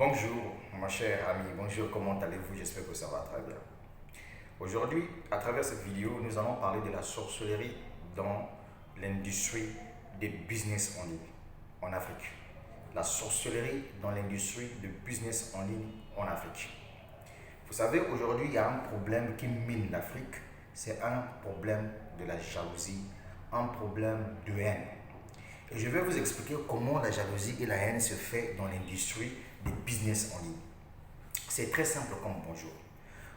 Bonjour, ma chère amie, bonjour, comment allez-vous? J'espère que ça va très bien. Aujourd'hui, à travers cette vidéo, nous allons parler de la sorcellerie dans l'industrie des business en ligne en Afrique. La sorcellerie dans l'industrie de business en ligne en Afrique. Vous savez, aujourd'hui, il y a un problème qui mine l'Afrique. C'est un problème de la jalousie, un problème de haine. Et je vais vous expliquer comment la jalousie et la haine se fait dans l'industrie des business en ligne. C'est très simple comme bonjour.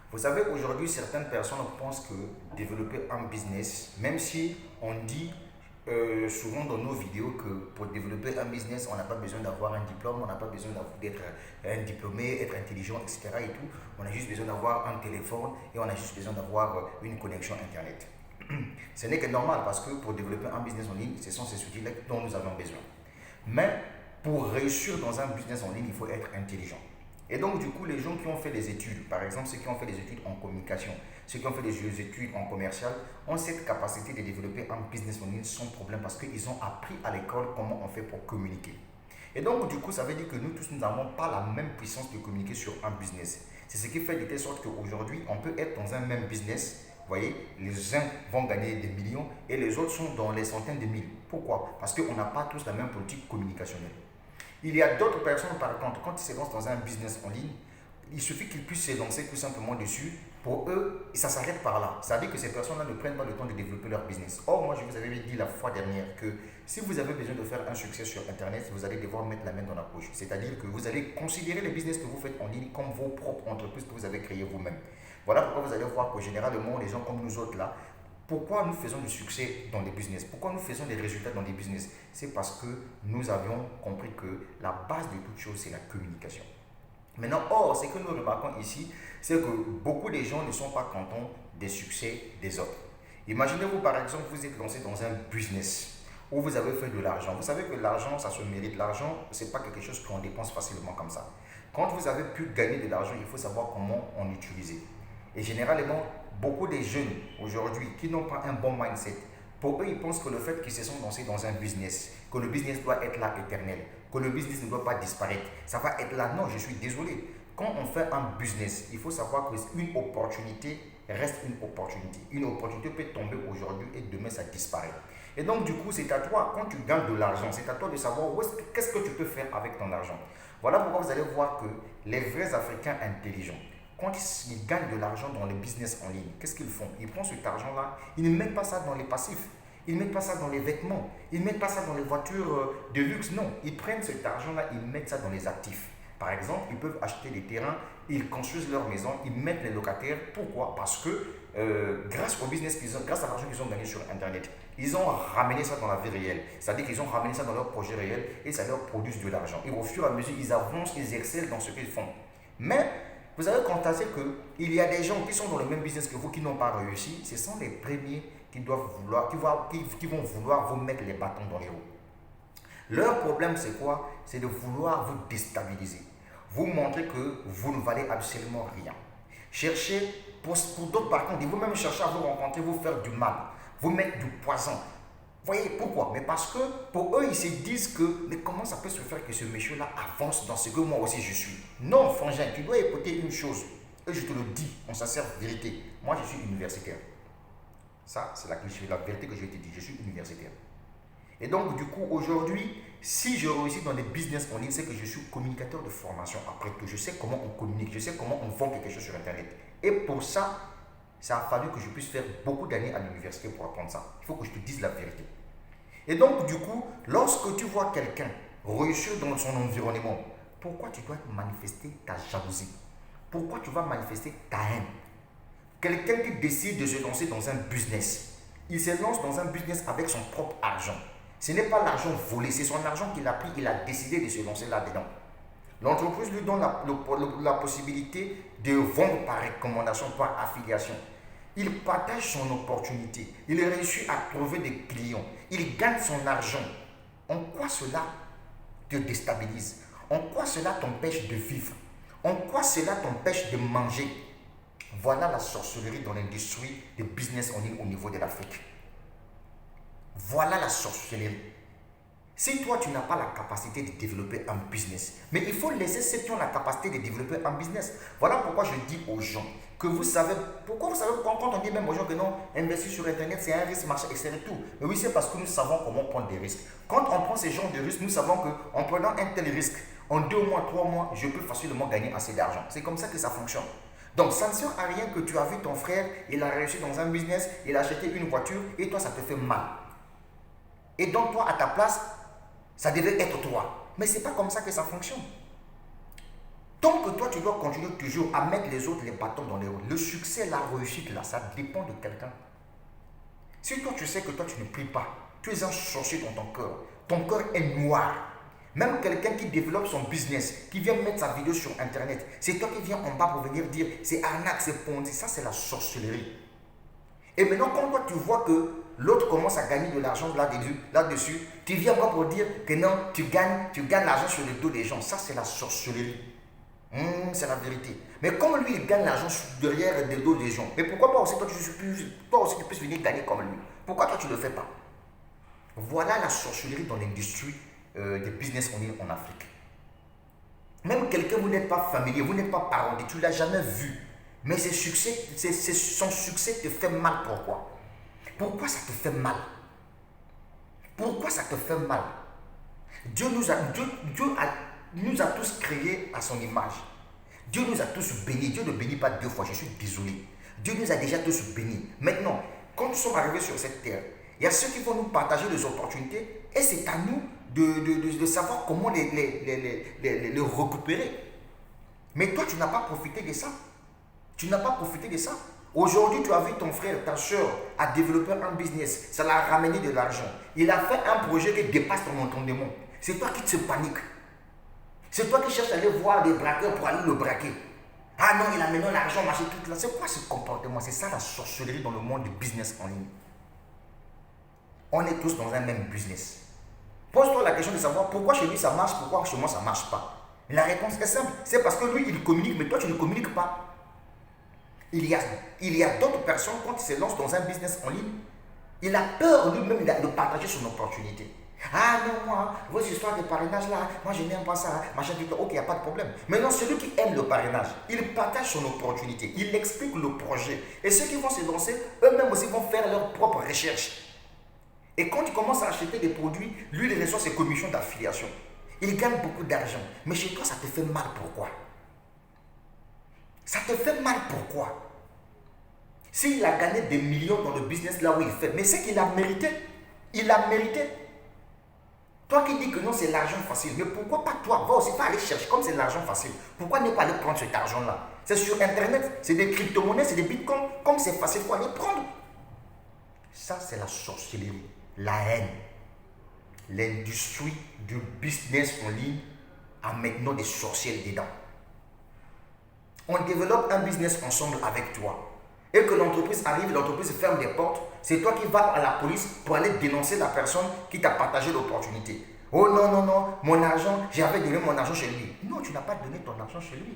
Vous savez, aujourd'hui, certaines personnes pensent que développer un business, même si on dit souvent dans nos vidéos que pour développer un business, on n'a pas besoin d'avoir un diplôme, on n'a pas besoin d'être un diplômé, être intelligent, etc. et tout. On a juste besoin d'avoir un téléphone et on a juste besoin d'avoir une connexion Internet. Ce n'est que normal parce que pour développer un business en ligne, ce sont ces outils-là dont nous avons besoin. Mais pour réussir dans un business en ligne, il faut être intelligent. Et donc, du coup, les gens qui ont fait des études, par exemple ceux qui ont fait des études en communication, ceux qui ont fait des études en commercial, ont cette capacité de développer un business en ligne sans problème parce qu'ils ont appris à l'école comment on fait pour communiquer. Et donc, du coup, ça veut dire que nous tous, nous n'avons pas la même puissance de communiquer sur un business. C'est ce qui fait de telle sorte qu'aujourd'hui, on peut être dans un même business. Vous voyez, les uns vont gagner des millions et les autres sont dans les centaines de mille. Pourquoi? Parce qu'on n'a pas tous la même politique communicationnelle. Il y a d'autres personnes, par contre, quand ils se lancent dans un business en ligne, il suffit qu'ils puissent se lancer tout simplement dessus. Pour eux, ça s'arrête par là. Ça veut dire que ces personnes-là ne prennent pas le temps de développer leur business. Or, moi, je vous avais dit la fois dernière que si vous avez besoin de faire un succès sur Internet, vous allez devoir mettre la main dans la poche. C'est-à-dire que vous allez considérer les business que vous faites en ligne comme vos propres entreprises que vous avez créées vous-même. Voilà pourquoi vous allez voir que généralement, les gens comme nous autres là, pourquoi nous faisons du succès dans les business? Pourquoi nous faisons des résultats dans les business? C'est parce que nous avions compris que la base de toute chose, c'est la communication. Maintenant, or, ce que nous remarquons ici, c'est que beaucoup de gens ne sont pas contents des succès des autres. Imaginez-vous, par exemple, vous êtes lancé dans un business où vous avez fait de l'argent. Vous savez que l'argent, ça se mérite. L'argent, ce n'est pas quelque chose qu'on dépense facilement comme ça. Quand vous avez pu gagner de l'argent, il faut savoir comment on l'utiliser. Et généralement, beaucoup de jeunes aujourd'hui qui n'ont pas un bon mindset, pour eux, ils pensent que le fait qu'ils se sont lancés dans un business, que le business doit être là éternel, que le business ne doit pas disparaître, ça va être là. Non, je suis désolé. Quand on fait un business, il faut savoir qu'une opportunité reste une opportunité. Une opportunité peut tomber aujourd'hui et demain ça disparaît. Et donc du coup, c'est à toi, quand tu gagnes de l'argent, c'est à toi de savoir qu'est-ce que tu peux faire avec ton argent. Voilà pourquoi vous allez voir que les vrais Africains intelligents, quand ils gagnent de l'argent dans les business en ligne, qu'est-ce qu'ils font? Ils prennent cet argent-là, ils ne mettent pas ça dans les passifs, ils ne mettent pas ça dans les vêtements, ils ne mettent pas ça dans les voitures de luxe, non. Ils prennent cet argent-là, ils mettent ça dans les actifs. Par exemple, ils peuvent acheter des terrains, ils construisent leur maison, ils mettent les locataires. Pourquoi? Parce que grâce au business qu'ils ont, grâce à l'argent qu'ils ont gagné sur Internet, ils ont ramené ça dans la vie réelle. C'est-à-dire qu'ils ont ramené ça dans leur projet réel et ça leur produit de l'argent. Et au fur et à mesure, ils avancent, ils excellent dans ce qu'ils font. Mais vous avez constaté qu'il y a des gens qui sont dans le même business que vous qui n'ont pas réussi. Ce sont les premiers qui vont vouloir vous mettre les bâtons dans les roues. Leur problème, c'est quoi? C'est de vouloir vous déstabiliser. Vous montrer que vous ne valez absolument rien. Cherchez, pour d'autres par contre, ils vont même chercher à vous rencontrer, vous faire du mal, vous mettre du poison. Voyez pourquoi? Mais parce que pour eux, ils se disent que mais comment ça peut se faire que ce monsieur-là avance dans ce que moi aussi je suis? Non, frangin, tu dois écouter une chose. Et je te le dis, en sincère vérité. Moi, je suis universitaire. Ça, c'est la vérité que je te dis. Je suis universitaire. Et donc, du coup, aujourd'hui, si je réussis dans des business en ligne, c'est que je suis communicateur de formation. Après tout, je sais comment on communique, je sais comment on vend quelque chose sur Internet. Et pour ça, ça a fallu que je puisse faire beaucoup d'années à l'université pour apprendre ça. Il faut que je te dise la vérité. Et donc, du coup, lorsque tu vois quelqu'un réussir dans son environnement, pourquoi tu dois manifester ta jalousie? Pourquoi tu vas manifester ta haine? Quelqu'un qui décide de se lancer dans un business, il se lance dans un business avec son propre argent. Ce n'est pas l'argent volé, c'est son argent qu'il a pris, il a décidé de se lancer là-dedans. L'entreprise lui donne la possibilité de vendre par recommandation, par affiliation. Il partage son opportunité. Il réussit à trouver des clients. Il gagne son argent. En quoi cela te déstabilise? En quoi cela t'empêche de vivre? En quoi cela t'empêche de manger? Voilà la sorcellerie dans l'industrie des business en ligne au niveau de l'Afrique. Voilà la sorcellerie. Si toi, tu n'as pas la capacité de développer un business, mais il faut laisser ceux qui ont la capacité de développer un business. Voilà pourquoi je dis aux gens que vous savez, pourquoi vous savez quand on dit même aux gens que non, investir sur Internet, c'est un risque, marché, etc. Tout. Mais oui, c'est parce que nous savons comment prendre des risques. Quand on prend ces genres de risques, nous savons qu'en prenant un tel risque, en 2 mois, 3 mois, je peux facilement gagner assez d'argent. C'est comme ça que ça fonctionne. Donc, ça ne sert à rien que tu as vu ton frère, il a réussi dans un business, il a acheté une voiture, et toi, ça te fait mal. Et donc, toi, à ta place, ça devait être toi. Mais ce n'est pas comme ça que ça fonctionne. Tant que toi, tu dois continuer toujours à mettre les autres les bâtons dans les roues. Le succès, la réussite, là, ça dépend de quelqu'un. Si toi, tu sais que toi, tu ne pries pas, tu es un sorcier dans ton cœur est noir. Même quelqu'un qui développe son business, qui vient mettre sa vidéo sur Internet, c'est toi qui viens en bas pour venir dire, c'est arnaque, c'est ponzi, ça c'est la sorcellerie. Et maintenant, quand toi, tu vois que l'autre commence à gagner de l'argent là-dessus, tu viens encore pour dire que non, tu gagnes l'argent sur le dos des gens. Ça, c'est la sorcellerie. C'est la vérité. Mais comme lui, il gagne l'argent derrière le dos des gens, mais pourquoi pas aussi toi aussi tu puisses venir gagner comme lui? Pourquoi toi, tu ne le fais pas? Voilà la sorcellerie dans l'industrie des business en ligne en Afrique. Même quelqu'un, vous n'êtes pas familier, vous n'êtes pas parenté, tu ne l'as jamais vu. Mais son succès te fait mal. Pourquoi? Pourquoi ça te fait mal? Pourquoi ça te fait mal? Dieu nous a tous créés à son image. Dieu nous a tous bénis. Dieu ne bénit pas 2 fois, je suis désolé. Dieu nous a déjà tous bénis. Maintenant, quand nous sommes arrivés sur cette terre, il y a ceux qui vont nous partager des opportunités et c'est à nous de savoir comment les récupérer. Mais toi, tu n'as pas profité de ça. Tu n'as pas profité de ça. Aujourd'hui, tu as vu ton frère, ta soeur a développé un business. Ça l'a ramené de l'argent. Il a fait un projet qui dépasse ton entendement. C'est toi qui te paniques. C'est toi qui cherches à aller voir des braqueurs pour aller le braquer. Ah non, il a maintenant l'argent, machin, tout là. C'est quoi ce comportement? C'est ça la sorcellerie dans le monde du business en ligne. On est tous dans un même business. Pose-toi la question de savoir pourquoi chez lui ça marche, pourquoi chez moi ça ne marche pas. Et la réponse est simple. C'est parce que lui, il communique, mais toi, tu ne communiques pas. Il y a d'autres personnes, quand ils se lancent dans un business en ligne, il a peur lui-même de partager son opportunité. Ah non, moi, vos histoires de parrainage là, moi je n'aime pas ça, machin, tout, ok, il n'y a pas de problème. Maintenant, celui qui aime le parrainage, il partage son opportunité, il explique le projet. Et ceux qui vont se lancer, eux-mêmes aussi vont faire leurs propres recherches. Et quand il commence à acheter des produits, lui, il reçoit ses commissions d'affiliation. Il gagne beaucoup d'argent. Mais chez toi, ça te fait mal, pourquoi? Ça te fait mal, pourquoi? S'il a gagné des millions dans le business là où il fait, mais c'est qu'il a mérité. Il a mérité. Toi qui dis que non, c'est l'argent facile, mais pourquoi pas toi? Va aussi pas aller chercher comme c'est l'argent facile. Pourquoi ne pas aller prendre cet argent-là? C'est sur Internet, c'est des crypto-monnaies, c'est des bitcoins. Comme c'est facile, il faut aller prendre. Ça, c'est la sorcellerie, la haine. L'industrie du business en ligne a maintenant des sorciers dedans. On développe un business ensemble avec toi. Et que l'entreprise arrive, l'entreprise ferme des portes, c'est toi qui vas à la police pour aller dénoncer la personne qui t'a partagé l'opportunité. Oh non, non, non, mon argent, j'avais donné mon argent chez lui. Non, tu n'as pas donné ton argent chez lui.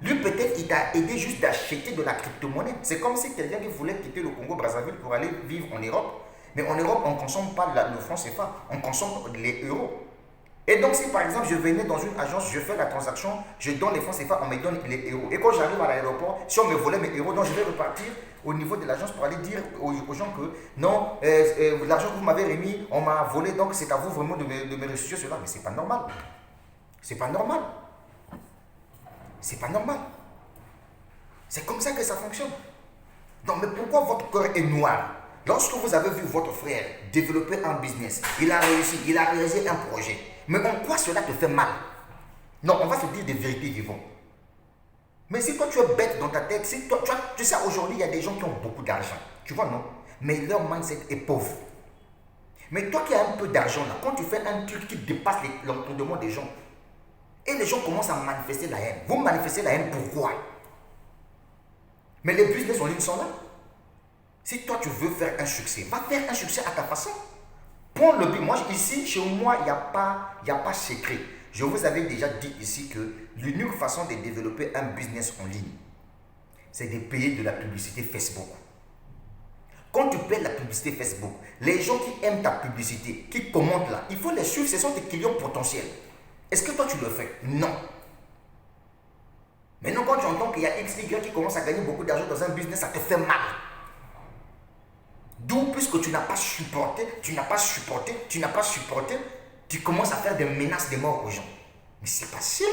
Lui, peut-être, il t'a aidé juste d'acheter de la crypto-monnaie. C'est comme si quelqu'un qui voulait quitter le Congo-Brazzaville pour aller vivre en Europe. Mais en Europe, on ne consomme pas le franc CFA, on consomme les euros. Et donc, si par exemple, je venais dans une agence, je fais la transaction, je donne les francs CFA, on me donne les euros. Et quand j'arrive à l'aéroport, si on me volait mes euros, donc je vais repartir au niveau de l'agence pour aller dire aux gens que non, l'argent que vous m'avez remis, on m'a volé, donc c'est à vous vraiment de me restituer cela. Mais c'est pas normal. C'est pas normal. C'est pas normal. C'est comme ça que ça fonctionne. Donc, mais pourquoi votre cœur est noir? Lorsque vous avez vu votre frère développer un business, il a réalisé un projet. Mais en quoi cela te fait mal? Non, on va se dire des vérités vivantes. Mais si toi tu es bête dans ta tête, si toi, tu sais aujourd'hui il y a des gens qui ont beaucoup d'argent. Tu vois non? Mais leur mindset est pauvre. Mais toi qui as un peu d'argent là, quand tu fais un truc qui dépasse l'entendement des gens, et les gens commencent à manifester la haine. Vous manifestez la haine pourquoi? Mais les business en ligne sont là. Si toi tu veux faire un succès, va faire un succès à ta façon. Prends le but. Moi ici, chez moi, il n'y a pas secret. Je vous avais déjà dit ici que l'unique façon de développer un business en ligne, c'est de payer de la publicité Facebook. Quand tu paies la publicité Facebook, les gens qui aiment ta publicité, qui commentent là, il faut les suivre, ce sont tes clients potentiels. Est-ce que toi tu le fais? Non. Maintenant, quand tu entends qu'il y a XY qui commence à gagner beaucoup d'argent dans un business, ça te fait mal. D'où, puisque tu n'as pas supporté, tu commences à faire des menaces de mort aux gens. Mais c'est pas sérieux.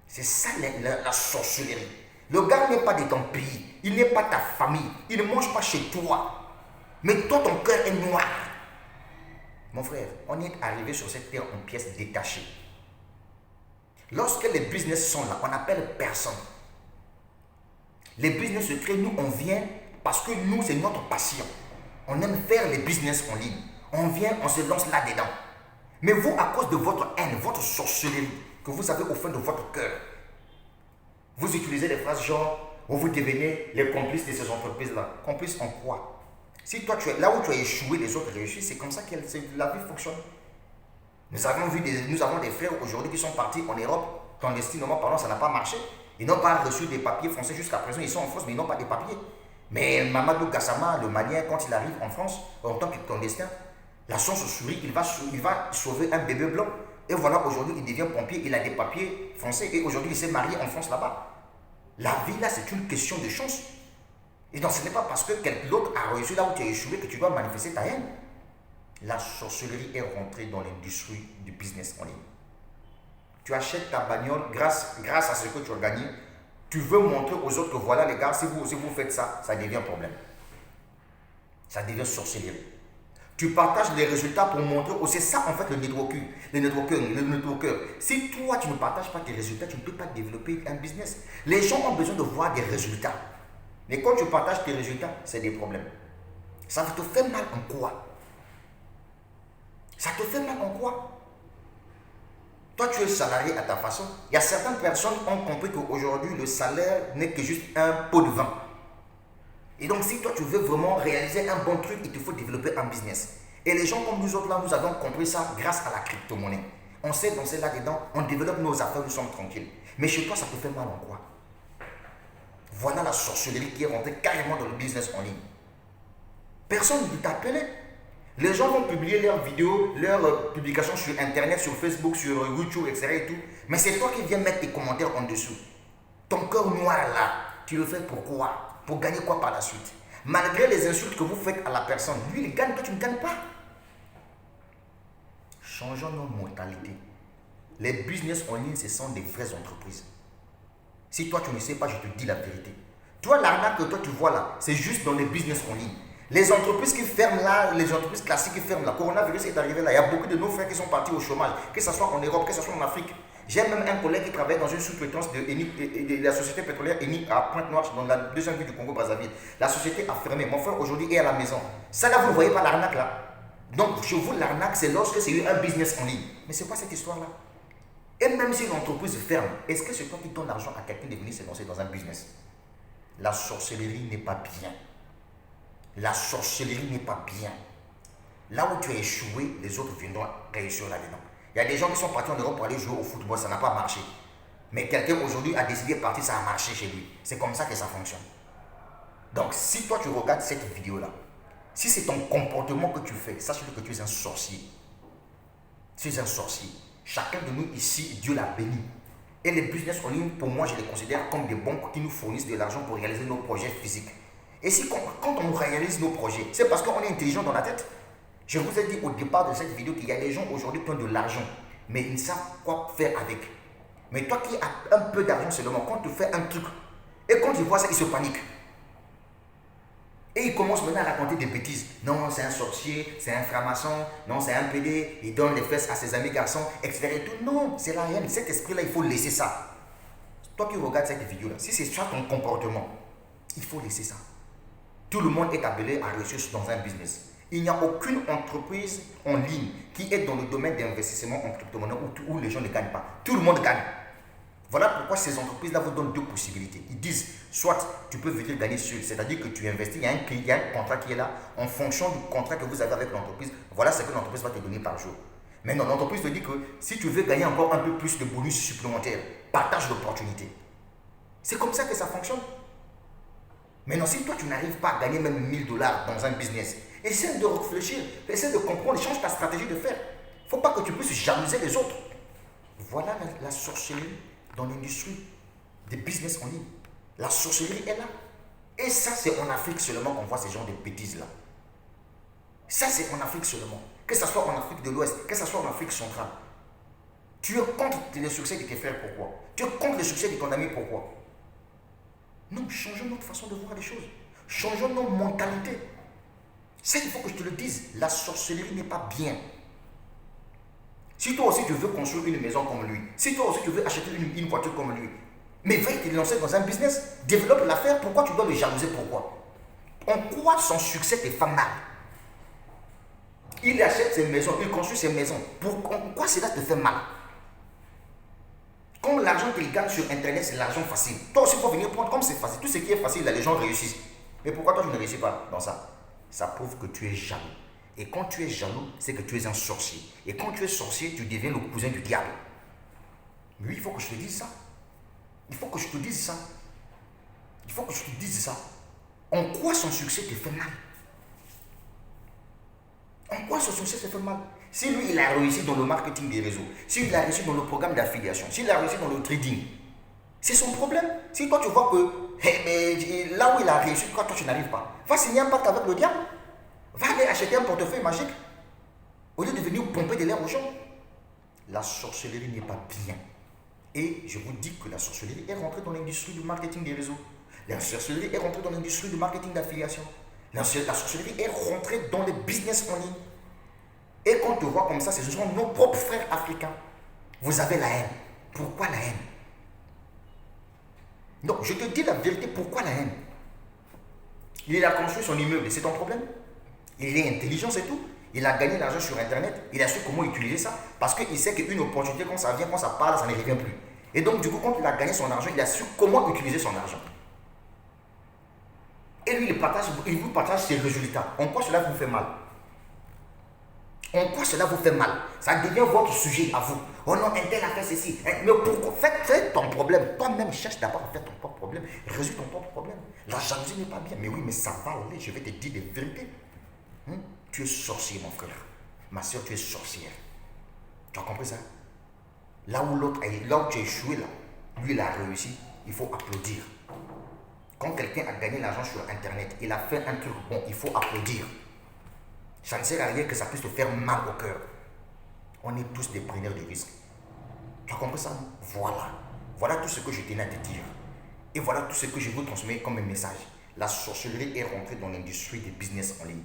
C'est ça la sorcellerie. Le gars n'est pas de ton pays, il n'est pas ta famille, il ne mange pas chez toi. Mais toi, ton cœur est noir. Mon frère, on est arrivé sur cette terre en pièces détachées. Lorsque les business sont là, on n'appelle personne. Les business se créent, nous on vient parce que nous c'est notre passion. On aime faire les business en ligne. On vient, on se lance là-dedans. Mais vous, à cause de votre haine, votre sorcellerie que vous avez au fond de votre cœur, vous utilisez des phrases genre, vous devenez les complices de ces entreprises-là. Complices en quoi? Si toi, tu es là où tu as échoué, les autres réussissent, c'est comme ça que la vie fonctionne. Nous avons des frères aujourd'hui qui sont partis en Europe, clandestinement parlant, ça n'a pas marché. Ils n'ont pas reçu des papiers français jusqu'à présent, ils sont en France, mais ils n'ont pas de papiers. Mais Mamadou Gassama, le Malien, quand il arrive en France, en tant que clandestin, la chance sourit, il va sauver un bébé blanc. Et voilà, aujourd'hui, il devient pompier, il a des papiers français, et aujourd'hui, il s'est marié en France là-bas. La vie, là, c'est une question de chance. Et donc, ce n'est pas parce que quelqu'un d'autre a réussi là où tu as échoué que tu dois manifester ta haine. La sorcellerie est rentrée dans l'industrie du business en ligne. Tu achètes ta bagnole grâce à ce que tu as gagné. Tu veux montrer aux autres que voilà les gars, si vous faites ça, ça devient problème. Ça devient sorcellerie. Tu partages les résultats pour montrer, c'est ça en fait le networker. Si toi tu ne partages pas tes résultats, tu ne peux pas développer un business. Les gens ont besoin de voir des résultats. Mais quand tu partages tes résultats, c'est des problèmes. Ça te fait mal en quoi? Ça te fait mal en quoi? Toi, tu es salarié à ta façon. Il y a certaines personnes qui ont compris qu'aujourd'hui, le salaire n'est que juste un pot de vin. Et donc, si toi, tu veux vraiment réaliser un bon truc, il te faut développer un business. Et les gens comme nous autres, là, nous avons compris ça grâce à la crypto-monnaie. On sait danser là-dedans, on développe nos affaires, nous sommes tranquilles. Mais chez toi, ça te fait mal en quoi? Voilà la sorcellerie qui est rentrée carrément dans le business en ligne. Personne ne t'appelait. Les gens vont publier leurs vidéos, leurs publications sur Internet, sur Facebook, sur YouTube, etc. Et tout. Mais c'est toi qui viens mettre tes commentaires en dessous. Ton cœur noir là, tu le fais pourquoi? Pour gagner quoi par la suite? Malgré les insultes que vous faites à la personne, lui il gagne, toi tu ne gagnes pas. Changeons nos mentalités. Les business en ligne, ce sont des vraies entreprises. Si toi tu ne sais pas, je te dis la vérité. Toi, l'arnaque que toi tu vois là, c'est juste dans les business en ligne. Les entreprises qui ferment là, les entreprises classiques qui ferment là, le coronavirus est arrivé là. Il y a beaucoup de nos frères qui sont partis au chômage, que ce soit en Europe, que ce soit en Afrique. J'ai même un collègue qui travaille dans une sous-traitance de la société pétrolière Eni à Pointe-Noire, dans la deuxième ville du Congo-Brazzaville. La société a fermé. Mon frère aujourd'hui est à la maison. Ça là, vous ne voyez pas l'arnaque là. Donc, chez vous, l'arnaque, c'est lorsque c'est un business en ligne. Mais c'est quoi cette histoire là? Et même si l'entreprise ferme, est-ce que c'est toi qui donnes l'argent à quelqu'un de venir se lancer dans un business? La sorcellerie n'est pas bien. La sorcellerie n'est pas bien. Là où tu as échoué, les autres viendront réussir là-dedans. Il y a des gens qui sont partis en Europe pour aller jouer au football, ça n'a pas marché. Mais quelqu'un aujourd'hui a décidé de partir, ça a marché chez lui. C'est comme ça que ça fonctionne. Donc si toi tu regardes cette vidéo-là, si c'est ton comportement que tu fais, sache-le que tu es un sorcier. Tu es un sorcier. Chacun de nous ici, Dieu l'a béni. Et les business en ligne, pour moi, je les considère comme des banques qui nous fournissent de l'argent pour réaliser nos projets physiques. Et si quand on réalise nos projets, c'est parce qu'on est intelligent dans la tête. Je vous ai dit au départ de cette vidéo qu'il y a des gens aujourd'hui qui ont de l'argent, mais ils ne savent quoi faire avec. Mais toi qui as un peu d'argent seulement, quand tu fais un truc, et quand ils voient ça, ils se paniquent. Et ils commencent maintenant à raconter des bêtises. Non, c'est un sorcier, c'est un franc-maçon, non, c'est un PD, il donne les fesses à ses amis garçons, etc. Et tout. Non, c'est la haine. Cet esprit-là, il faut laisser ça. Toi qui regardes cette vidéo-là, si c'est ça ton comportement, il faut laisser ça. Tout le monde est appelé à réussir dans un business. Il n'y a aucune entreprise en ligne qui est dans le domaine d'investissement en crypto-monnaie où les gens ne gagnent pas. Tout le monde gagne. Voilà pourquoi ces entreprises-là vous donnent deux possibilités. Ils disent, soit tu peux venir gagner sur, c'est-à-dire que tu investis, il y a un contrat qui est là, en fonction du contrat que vous avez avec l'entreprise, voilà ce que l'entreprise va te donner par jour. Mais non, l'entreprise te dit que si tu veux gagner encore un peu plus de bonus supplémentaires, partage l'opportunité. C'est comme ça que ça fonctionne. Maintenant, si toi, tu n'arrives pas à gagner même 1000 $ dans un business, essaie de réfléchir, essaie de comprendre, change ta stratégie de faire. Il ne faut pas que tu puisses jalouser les autres. Voilà la sorcellerie dans l'industrie des business en ligne. La sorcellerie est là. Et ça, c'est en Afrique seulement qu'on voit ces genres de bêtises-là. Ça, c'est en Afrique seulement. Que ce soit en Afrique de l'Ouest, que ce soit en Afrique centrale. Tu es contre le succès de tes frères, pourquoi? Tu es contre le succès de ton ami, pourquoi? Non, changeons notre façon de voir les choses. Changeons nos mentalités. Ça, il faut que je te le dise. La sorcellerie n'est pas bien. Si toi aussi tu veux construire une maison comme lui, si toi aussi tu veux acheter une voiture comme lui, mais va te lancer dans un business, développe l'affaire, pourquoi tu dois le jalouser? Pourquoi? En quoi son succès te fait mal? Il achète ses maisons, il construit ses maisons. En quoi cela te fait mal? Comme l'argent qu'il gagne sur Internet, c'est l'argent facile. Toi aussi, il faut venir prendre comme c'est facile. Tout ce qui est facile, là, les gens réussissent. Mais pourquoi toi, tu ne réussis pas dans ça? Ça prouve que tu es jaloux. Et quand tu es jaloux, c'est que tu es un sorcier. Et quand tu es sorcier, tu deviens le cousin du diable. Mais oui, il faut que je te dise ça. Il faut que je te dise ça. Il faut que je te dise ça. En quoi son succès te fait mal? En quoi son succès te fait mal? Si lui, il a réussi dans le marketing des réseaux, s'il a réussi dans le programme d'affiliation, s'il a réussi dans le trading, c'est son problème. Si toi, tu vois que là où il a réussi, toi, tu n'arrives pas, va signer un pacte avec le diable. Va aller acheter un portefeuille magique au lieu de venir pomper de l'air aux gens. La sorcellerie n'est pas bien. Et je vous dis que la sorcellerie est rentrée dans l'industrie du marketing des réseaux. La sorcellerie est rentrée dans l'industrie du marketing d'affiliation. La sorcellerie est rentrée dans le business en ligne. Et quand on te voit comme ça, ce sont nos propres frères africains. Vous avez la haine. Pourquoi la haine? Non, je te dis la vérité, pourquoi la haine? Il a construit son immeuble, c'est ton problème? Il est intelligent, c'est tout. Il a gagné l'argent sur Internet. Il a su comment utiliser ça. Parce qu'il sait qu'une opportunité, quand ça vient, quand ça part, ça ne revient plus. Et donc, du coup, quand il a gagné son argent, il a su comment utiliser son argent. Et lui, il vous partage ses résultats. En quoi cela vous fait mal? En quoi cela vous fait mal? Ça devient votre sujet à vous. Oh non, un tel a fait ceci. Mais pourquoi? Fais ton problème. Toi-même, cherche d'abord à faire ton propre problème. Résout ton propre problème. La jalousie n'est pas bien. Mais oui, mais ça va aller. Je vais te dire des vérités. Tu es sorcier, mon frère. Ma soeur, tu es sorcière. Tu as compris ça? Là où l'autre, là où tu as échoué, là, lui, il a réussi. Il faut applaudir. Quand quelqu'un a gagné l'argent sur Internet, il a fait un truc bon, il faut applaudir. Ça ne sert à rien que ça puisse te faire mal au cœur. On est tous des preneurs de risques. Tu as compris ça? Voilà. Voilà tout ce que je tenais à te dire. Et voilà tout ce que je veux transmettre comme un message. La sorcellerie est rentrée dans l'industrie des business en ligne.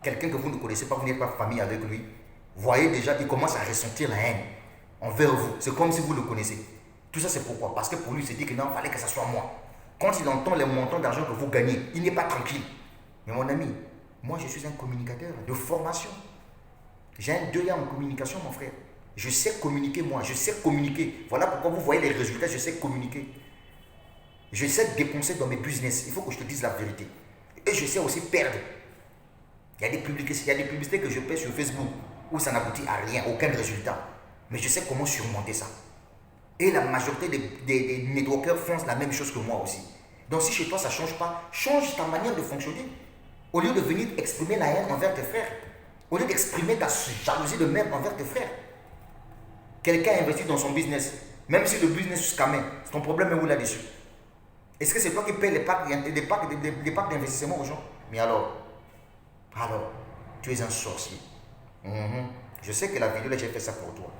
Quelqu'un que vous ne connaissez pas, vous n'êtes pas famille avec lui, voyez déjà, il commence à ressentir la haine envers vous. C'est comme si vous le connaissez. Tout ça, c'est pourquoi? Parce que pour lui, il s'est dit que non, il fallait que ça soit moi. Quand il entend les montants d'argent que vous gagnez, il n'est pas tranquille. Mais mon ami, moi, je suis un communicateur de formation. J'ai un 2 ans en communication, mon frère. Je sais communiquer, moi. Je sais communiquer. Voilà pourquoi vous voyez les résultats, je sais communiquer. Je sais dépenser dans mes business. Il faut que je te dise la vérité. Et je sais aussi perdre. Il y a des publicités que je paie sur Facebook où ça n'aboutit à rien, aucun résultat. Mais je sais comment surmonter ça. Et la majorité des networkers font la même chose que moi aussi. Donc si chez toi ça ne change pas, change ta manière de fonctionner. Au lieu de venir exprimer la haine envers tes frères, au lieu d'exprimer ta jalousie de merde envers tes frères. Quelqu'un investit dans son business, même si le business est scamé, ton problème est où là-dessus? Est-ce que c'est toi qui payes les packs d'investissement aux gens? Mais alors, tu es un sorcier. Je sais que la vidéo là, j'ai fait ça pour toi.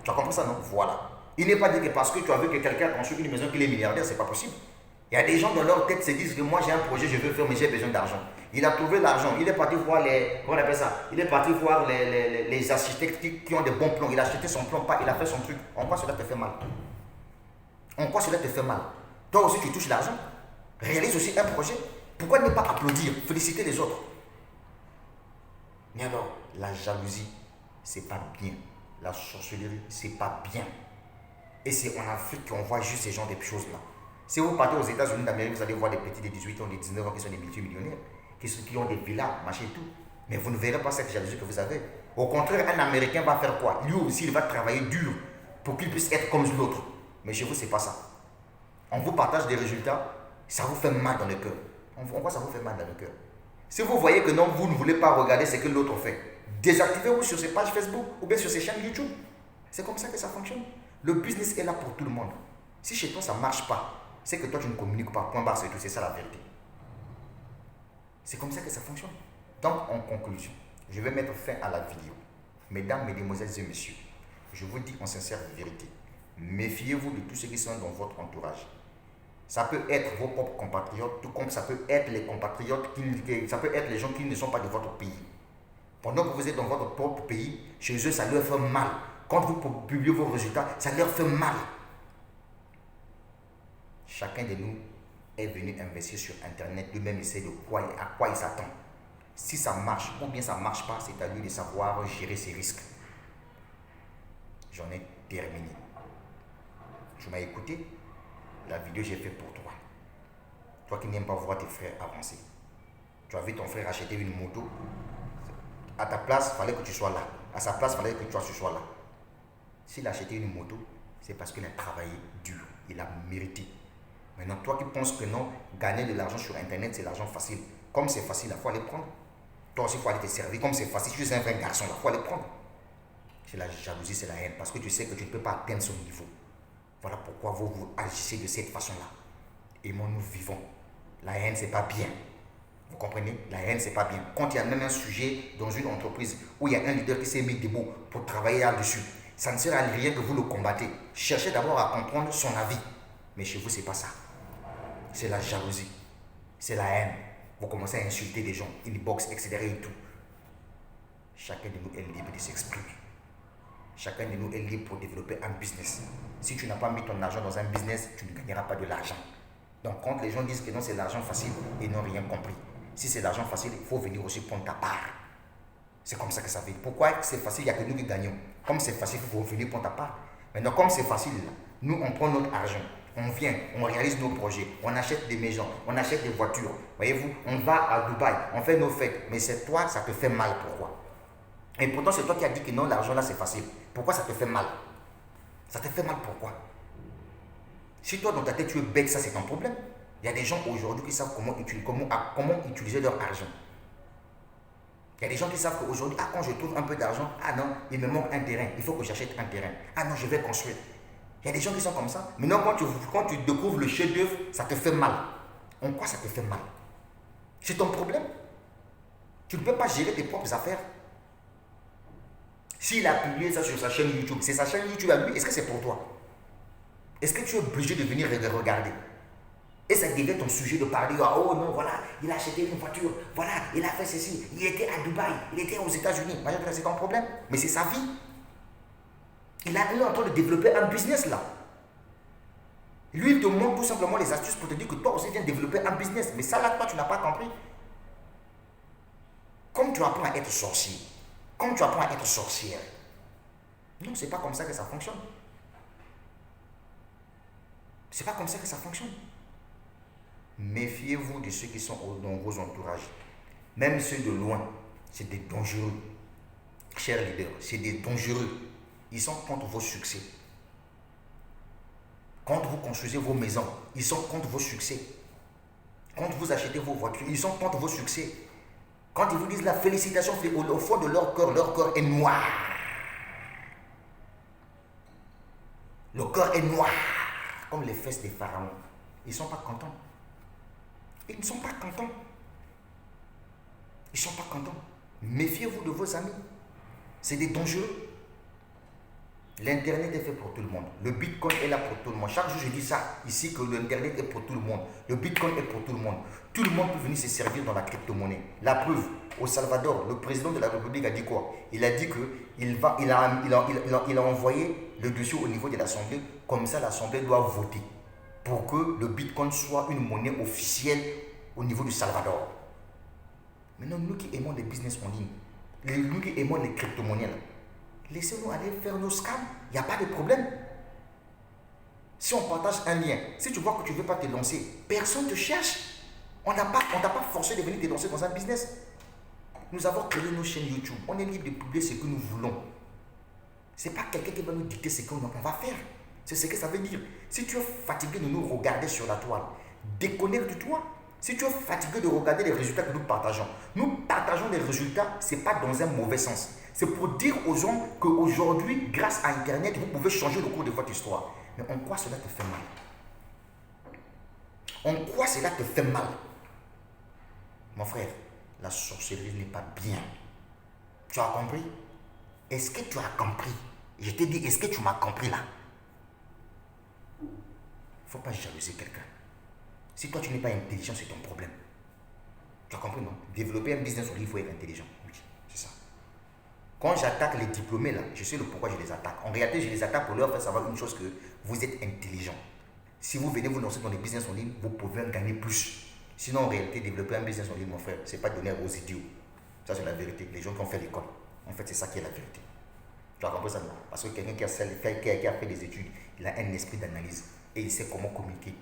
Tu as compris ça, non? Voilà. Il n'est pas dit que parce que tu as vu que quelqu'un a construit une maison qu'il est milliardaire, c'est pas possible. Il y a des gens dans leur tête se disent que moi j'ai un projet, je veux faire, mais j'ai besoin d'argent. Il a trouvé l'argent, il est parti voir comment on appelle ça? Il est parti voir les architectes qui ont des bons plans. Il a acheté son plan, il a fait son truc. En quoi cela te fait mal? En quoi cela te fait mal? Toi aussi tu touches l'argent. Réalise aussi un projet. Pourquoi ne pas applaudir, féliciter les autres? Mais alors, la jalousie, c'est pas bien. La sorcellerie, c'est pas bien. Et c'est en Afrique qu'on voit juste ces genres de choses-là. Si vous partez aux États-Unis d'Amérique, vous allez voir des petits de 18 ans, de 19 ans qui sont des multimillionnaires, qui ont des villas, machin et tout. Mais vous ne verrez pas cette jalousie que vous avez. Au contraire, un Américain va faire quoi? Lui aussi, il va travailler dur pour qu'il puisse être comme l'autre. Mais chez vous, c'est pas ça. On vous partage des résultats, ça vous fait mal dans le cœur. On voit ça vous fait mal dans le cœur. Si vous voyez que non, vous ne voulez pas regarder ce que l'autre fait, désactivez-vous sur ses pages Facebook ou bien sur ses chaînes YouTube. C'est comme ça que ça fonctionne. Le business est là pour tout le monde. Si chez toi ça ne marche pas, c'est que toi tu ne communiques pas. Point barre, c'est tout. C'est ça la vérité. C'est comme ça que ça fonctionne. Donc en conclusion, je vais mettre fin à la vidéo. Mesdames, mesdemoiselles et messieurs, je vous dis en sincère vérité, méfiez-vous de tous ceux qui sont dans votre entourage. Ça peut être vos propres compatriotes, tout comme ça peut être les compatriotes, ça peut être les gens qui ne sont pas de votre pays. Pendant que vous êtes dans votre propre pays, chez eux, ça leur fait mal. Quand vous publiez vos résultats, ça leur fait mal. Chacun de nous est venu investir sur Internet, lui-même il sait de quoi et à quoi il s'attend. Si ça marche ou bien ça ne marche pas, c'est à lui de savoir gérer ses risques. J'en ai terminé. Tu m'as écouté? La vidéo j'ai fait pour toi. Toi qui n'aimes pas voir tes frères avancer. Tu as vu ton frère acheter une moto. À ta place, il fallait que tu sois là. À sa place, il fallait que toi tu sois là. S'il a acheté une moto, c'est parce qu'il a travaillé dur. Il a mérité. Maintenant, toi qui penses que non, gagner de l'argent sur Internet, c'est l'argent facile. Comme c'est facile, il faut aller prendre. Toi aussi, il faut aller te servir. Comme c'est facile, tu es un vrai garçon, il faut aller prendre. C'est la jalousie, c'est la haine. Parce que tu sais que tu ne peux pas atteindre son niveau. Voilà pourquoi vous agissez de cette façon-là. Aimons, nous vivons. La haine, c'est pas bien. Vous comprenez? La haine, c'est pas bien. Quand il y a même un sujet dans une entreprise où il y a un leader qui s'est mis debout pour travailler là-dessus, ça ne sert à rien que vous le combattez. Cherchez d'abord à comprendre son avis. Mais chez vous, c'est pas ça. C'est la jalousie. C'est la haine. Vous commencez à insulter des gens, inbox, etc. et tout. Chacun de nous est libre de s'exprimer. Chacun de nous est libre pour développer un business. Si tu n'as pas mis ton argent dans un business, tu ne gagneras pas de l'argent. Donc quand les gens disent que non, c'est l'argent facile, ils n'ont rien compris. Si c'est l'argent facile, il faut venir aussi prendre ta part. C'est comme ça que ça fait. Pourquoi c'est facile, il n'y a que nous qui gagnons. Comme c'est facile, il faut venir prendre ta part. Maintenant, comme c'est facile, nous, on prend notre argent. On vient, on réalise nos projets, on achète des maisons, on achète des voitures. Voyez-vous, on va à Dubaï, on fait nos fêtes. Mais c'est toi, ça te fait mal. Pourquoi? Et pourtant, c'est toi qui as dit que non, l'argent là, c'est facile. Pourquoi ça te fait mal? Ça te fait mal pourquoi? Si toi, dans ta tête, tu es bête, ça, c'est ton problème. Il y a des gens aujourd'hui qui savent comment utiliser leur argent. Il y a des gens qui savent qu'aujourd'hui, quand je trouve un peu d'argent, non, il me manque un terrain, il faut que j'achète un terrain. Non, je vais construire. Il y a des gens qui sont comme ça. Maintenant, quand tu découvres le chef-d'œuvre, ça te fait mal. En quoi ça te fait mal? C'est ton problème. Tu ne peux pas gérer tes propres affaires. S'il a publié ça sur sa chaîne YouTube, c'est sa chaîne YouTube à lui, est-ce que c'est pour toi? Est-ce que tu es obligé de venir regarder? Et ça devient ton sujet de parler. Oh non, voilà, il a acheté une voiture, voilà, il a fait ceci, il était à Dubaï, il était aux États-Unis. C'est ton problème, mais c'est sa vie. Il est en train de développer un business là. Lui, il te montre tout simplement les astuces pour te dire que toi aussi viens développer un business. Mais ça là, toi, tu n'as pas compris. Comme tu apprends à être sorcier, comme tu apprends à être sorcière. Non, c'est pas comme ça que ça fonctionne. C'est pas comme ça que ça fonctionne. Méfiez-vous de ceux qui sont dans vos entourages. Même ceux de loin, c'est des dangereux. Chers leaders, c'est des dangereux. Ils sont contre vos succès. Quand vous construisez vos maisons, ils sont contre vos succès. Quand vous achetez vos voitures, ils sont contre vos succès. Quand ils vous disent la félicitation, au fond de leur cœur est noir. Le cœur est noir, comme les fesses des pharaons. Ils ne sont pas contents. Ils ne sont pas contents. Ils ne sont pas contents. Méfiez-vous de vos amis. C'est des dangereux. L'Internet est fait pour tout le monde. Le Bitcoin est là pour tout le monde. Chaque jour, je dis ça ici, que l'Internet est pour tout le monde. Le Bitcoin est pour tout le monde. Tout le monde peut venir se servir dans la crypto-monnaie. La preuve, au Salvador, le président de la République a dit quoi? Il a dit qu'il a envoyé le dossier au niveau de l'Assemblée. Comme ça, l'Assemblée doit voter pour que le Bitcoin soit une monnaie officielle au niveau du Salvador. Maintenant, nous qui aimons les business en ligne, nous qui aimons les crypto-monnaies, laissez-nous aller faire nos scams. Il n'y a pas de problème. Si on partage un lien, si tu vois que tu ne veux pas te lancer, personne ne te cherche. On t'a pas forcé de venir te lancer dans un business. Nous avons créé nos chaînes YouTube. On est libre de publier ce que nous voulons. Ce n'est pas quelqu'un qui va nous dicter ce qu'on va faire. C'est ce que ça veut dire. Si tu es fatigué de nous regarder sur la toile, Déconnecte-toi. Si tu es fatigué de regarder les résultats que nous partageons des résultats, ce n'est pas dans un mauvais sens. C'est pour dire aux gens qu'aujourd'hui, grâce à Internet, vous pouvez changer le cours de votre histoire. Mais en quoi cela te fait mal? En quoi cela te fait mal? Mon frère, la sorcellerie n'est pas bien. Tu as compris? Est-ce que tu as compris? Je t'ai dit, est-ce que tu m'as compris là? Il ne faut pas jalouser quelqu'un. Si toi tu n'es pas intelligent, c'est ton problème. Tu as compris, non? Développer un business en ligne, il faut être intelligent. Oui, c'est ça. Quand j'attaque les diplômés là, je sais le pourquoi je les attaque. En réalité, je les attaque pour leur faire savoir une chose, que vous êtes intelligent. Si vous venez vous lancer dans les business en ligne, vous pouvez en gagner plus. Sinon, en réalité, développer un business en ligne, mon frère, c'est pas donner aux idiots. Ça, c'est la vérité. Les gens qui ont fait l'école. En fait, c'est ça qui est la vérité. Tu as compris ça, non? Parce que quelqu'un qui a fait des études, il a un esprit d'analyse. Et il sait comment communiquer.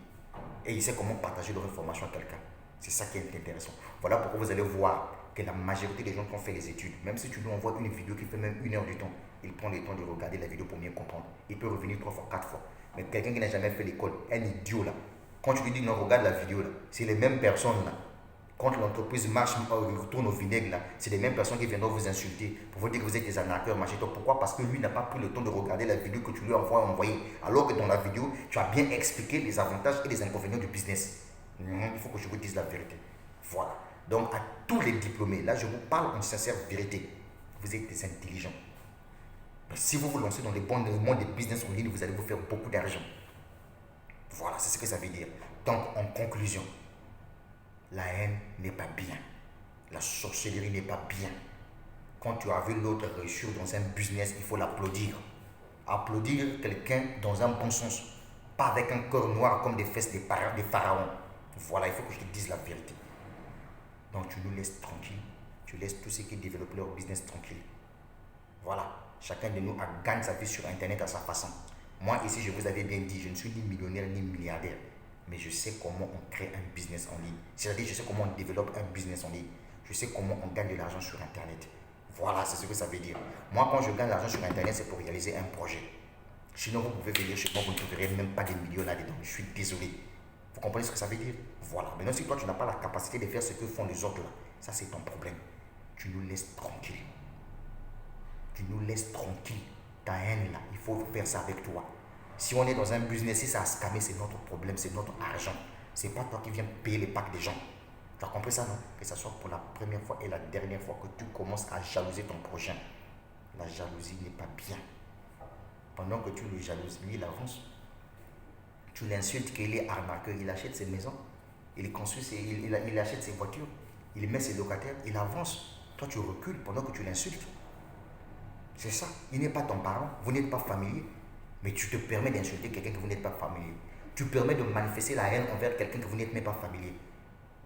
Et il sait comment partager leur information à quelqu'un. C'est ça qui est intéressant. Voilà pourquoi vous allez voir que la majorité des gens qui ont fait les études, même si tu lui envoies une vidéo qui fait même 1 heure du temps, il prend le temps de regarder la vidéo pour mieux comprendre. Il peut revenir 3 fois, 4 fois. Mais quelqu'un qui n'a jamais fait l'école, un idiot là, quand tu lui dis non, regarde la vidéo là, c'est les mêmes personnes là. Quand l'entreprise marche, retourne au vinaigre là, c'est les mêmes personnes qui viendront vous insulter pour vous dire que vous êtes des arnaqueurs, machin. Pourquoi? Parce que lui n'a pas pris le temps de regarder la vidéo que tu lui as envoyée. Alors que dans la vidéo, tu as bien expliqué les avantages et les inconvénients du business. Il faut que je vous dise la vérité. Voilà. Donc à tous les diplômés, là je vous parle en sincère vérité. Vous êtes des intelligents. Mais si vous vous lancez dans le monde des business en ligne, vous allez vous faire beaucoup d'argent. Voilà, c'est ce que ça veut dire. Donc en conclusion, la haine n'est pas bien. La sorcellerie n'est pas bien. Quand tu as vu l'autre réussir dans un business, il faut l'applaudir. Applaudir quelqu'un dans un bon sens. Pas avec un cœur noir comme des fesses des pharaons. Voilà, il faut que je te dise la vérité. Donc tu nous laisses tranquilles. Tu laisses tous ceux qui développent leur business tranquilles. Voilà. Chacun de nous gagne sa vie sur Internet à sa façon. Moi ici, je vous avais bien dit, je ne suis ni millionnaire ni milliardaire. Mais je sais comment on crée un business en ligne. C'est-à-dire, je sais comment on développe un business en ligne. Je sais comment on gagne de l'argent sur Internet. Voilà, c'est ce que ça veut dire. Moi, quand je gagne de l'argent sur Internet, c'est pour réaliser un projet. Sinon, vous pouvez venir chez moi, vous ne trouverez même pas des millions là-dedans. Je suis désolé. Vous comprenez ce que ça veut dire? Voilà. Maintenant, si toi, tu n'as pas la capacité de faire ce que font les autres là, ça, c'est ton problème. Tu nous laisses tranquilles. Tu nous laisses tranquilles. Ta haine là, il faut faire ça avec toi. Si on est dans un business, si ça a scamé, c'est notre problème, c'est notre argent. C'est pas toi qui viens payer les packs des gens. Tu as compris ça, non? Que ce soit pour la première fois et la dernière fois que tu commences à jalouser ton prochain. La jalousie n'est pas bien. Pendant que tu le jalouses, lui, il avance. Tu l'insultes qu'il est arnaqueur, il achète ses maisons, il construit il achète ses voitures, il met ses locataires, il avance. Toi, tu recules pendant que tu l'insultes. C'est ça. Il n'est pas ton parent, vous n'êtes pas familier. Mais tu te permets d'insulter quelqu'un que vous n'êtes pas familier. Tu permets de manifester la haine envers quelqu'un que vous n'êtes même pas familier.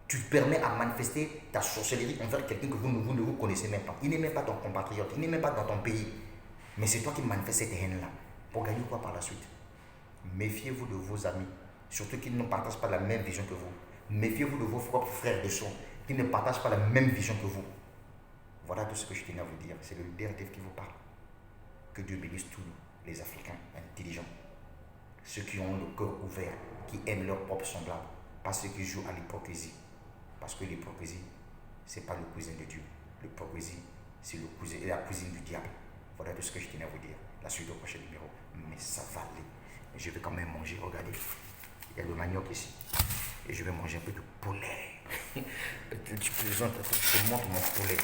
Tu te permets à manifester ta sorcellerie envers quelqu'un que vous ne vous connaissez même pas. Il n'est même pas ton compatriote, il n'est même pas dans ton pays. Mais c'est toi qui manifestes cette haine-là. Pour gagner quoi par la suite? Méfiez-vous de vos amis, surtout qu'ils ne partagent pas la même vision que vous. Méfiez-vous de vos propres frères et sœurs, qui ne partagent pas la même vision que vous. Voilà tout ce que je tenais à vous dire. C'est le DRTF qui vous parle. Que Dieu bénisse tous les Africains intelligents, ceux qui ont le cœur ouvert, qui aiment leur propre semblable, pas ceux qui jouent à l'hypocrisie. Parce que l'hypocrisie, ce n'est pas le cousin de Dieu. L'hypocrisie, c'est la cousine du diable. Voilà tout ce que je tenais à vous dire. La suite au prochain numéro. Mais ça va aller. Mais je vais quand même manger. Regardez, il y a le manioc ici. Et je vais manger un peu de poulet. Tu présentes, je te montre mon poulet.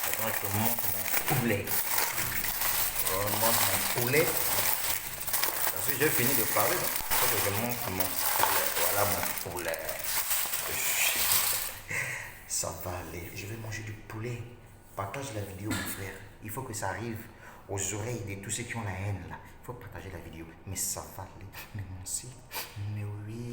Attends, je te montre mon poulet. Je montre mon poulet. Parce que j'ai fini de parler, non? Il faut que je montre mon poulet. Voilà mon poulet. Ça va aller. Je vais manger du poulet. Partage la vidéo, mon frère. Il faut que ça arrive aux oreilles de tous ceux qui ont la haine là. Il faut partager la vidéo. Mais ça va aller. Mais mon si. Mais oui.